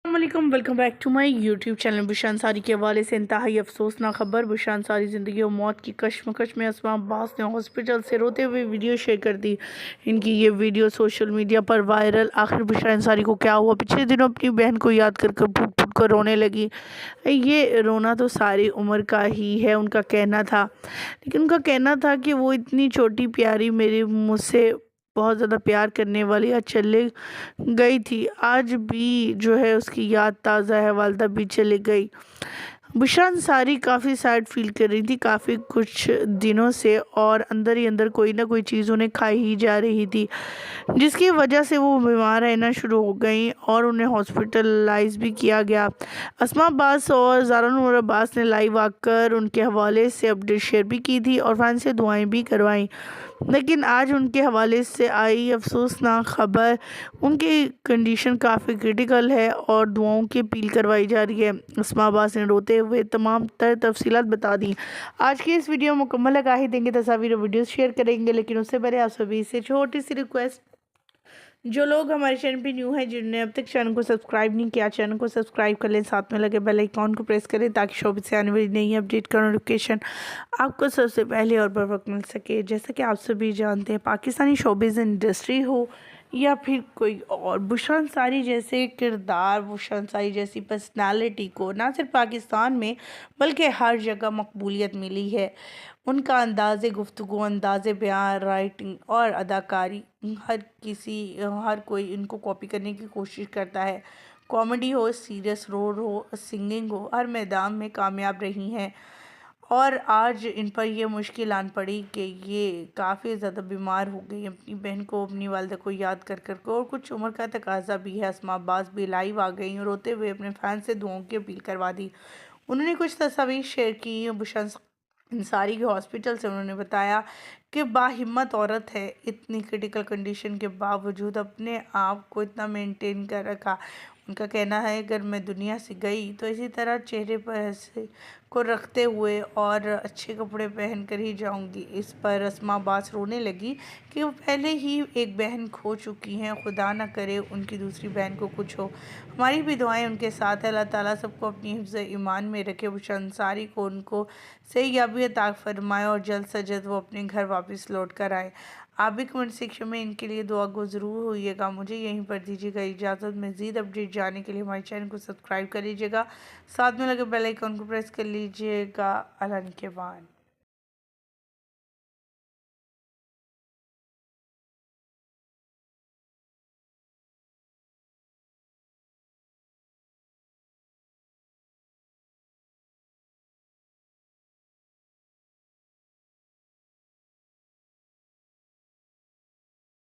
السلام علیکم، welcome back to my YouTube channel. Bushra Ansari کے حوالے سے انتہائی افسوسناک خبر۔ بشرا انصاری زندگی و موت کی کشمکش میں اسماء عباس نے ہاسپٹل سے روتے ہوئے ویڈیو شیئر کر دی۔ ان کی یہ ویڈیو سوشل میڈیا پر وائرل۔ آخر بشرا انصاری کو کیا ہوا؟ پچھلے دنوں اپنی بہن کو یاد کر پھٹ پھٹ کر رونے لگی۔ یہ رونا تو ساری عمر کا ہی ہے، ان کا کہنا تھا، لیکن ان کا کہنا تھا کہ وہ اتنی چھوٹی پیاری میری مجھ سے بہت زیادہ پیار کرنے والی آج چلے گئی تھی۔ آج بھی جو ہے اس کی یاد تازہ ہے، والدہ بھی چلے گئی۔ بشرا انصاری کافی سیڈ فیل کر رہی تھی کافی کچھ دنوں سے، اور اندر ہی اندر کوئی نہ کوئی چیز انہیں کھائی ہی جا رہی تھی، جس کی وجہ سے وہ بیمار رہنا شروع ہو گئیں اور انہیں ہاسپٹلائز بھی کیا گیا۔ اسماء عباس اور زارا نور عباس نے لائیو آ کر ان کے حوالے سے اپڈیٹ شیئر بھی کی تھی اور فین سے دعائیں بھی کروائیں، لیکن آج ان کے حوالے سے آئی افسوسناک خبر۔ ان کی کنڈیشن کافی کریٹیکل ہے اور دعاؤں کی اپیل کروائی جا رہی ہے۔ اسماء عباس نے روتے ہوئے تمام تر تفصیلات بتا دیں۔ آج کی اس ویڈیو میں مکمل آگاہی دیں گے، تصاویر و ویڈیوز شیئر کریں گے، لیکن اس سے پہلے آپ سبھی سے چھوٹی سی ریکویسٹ، جو لوگ ہمارے چینل پہ نیو ہیں، جنہوں نے اب تک چینل کو سبسکرائب نہیں کیا، چینل کو سبسکرائب کر لیں، ساتھ میں لگے بیل آئیکن کو پریس کریں تاکہ شوبز سے آنے والی نئی اپڈیٹ کا نوٹیفیکیشن آپ کو سب سے پہلے اور بر وقت مل سکے۔ جیسا کہ آپ سبھی جانتے ہیں، پاکستانی شوبز انڈسٹری ہو یا پھر کوئی اور، بشرا انصاری جیسے کردار، بشرا انصاری جیسی پرسنالٹی کو نہ صرف پاکستان میں بلکہ ہر جگہ مقبولیت ملی ہے۔ ان کا انداز گفتگو، انداز بیان، رائٹنگ اور اداکاری، ہر کوئی ان کو کاپی کرنے کی کوشش کرتا ہے۔ کامیڈی ہو، سیریس رول ہو، سنگنگ ہو، ہر میدان میں کامیاب رہی ہیں، اور آج ان پر یہ مشکل آن پڑی کہ یہ کافی زیادہ بیمار ہو گئی اپنی بہن کو، اپنی والدہ کو یاد کر کر اور کچھ عمر کا تقاضا بھی ہے۔ اسماء عباس بھی لائیو آ گئیں، روتے ہوئے اپنے فین سے دعاؤں کی اپیل کروا دی۔ انہوں نے کچھ تصاویر شیئر کی بشرا انصاری کے ہاسپٹل سے۔ انہوں نے بتایا کہ باہمت عورت ہے، اتنی کریٹیکل کنڈیشن کے باوجود اپنے آپ کو اتنا مینٹین کر رکھا۔ ان کا کہنا ہے اگر میں دنیا سے گئی تو اسی طرح چہرے پر ایسے کو رکھتے ہوئے اور اچھے کپڑے پہن کر ہی جاؤں گی۔ اس پر اسماء عباس رونے لگی کہ وہ پہلے ہی ایک بہن کھو چکی ہیں، خدا نہ کرے ان کی دوسری بہن کو کچھ ہو۔ ہماری بھی دعائیں ان کے ساتھ ہے، اللہ تعالیٰ سب کو اپنی حفظ ایمان میں رکھے، بشرا انصاری کو ان کو صحیح یابی عطا فرمائے اور جلد سے جلد وہ اپنے گھر واپس لوٹ کر آئے۔ آپ بھی کمنٹ سیکشن میں ان کے لیے دعا گو ضرور ہوئیے گا۔ مجھے یہیں پر دیجیے گا اجازت۔ مزید اپڈیٹ جاننے کے لیے ہمارے چینل کو سبسکرائب کر لیجیے گا، ساتھ میں لگے بیل آئیکن کو پریس کر لیجیے گا۔ اللہ نگہبان۔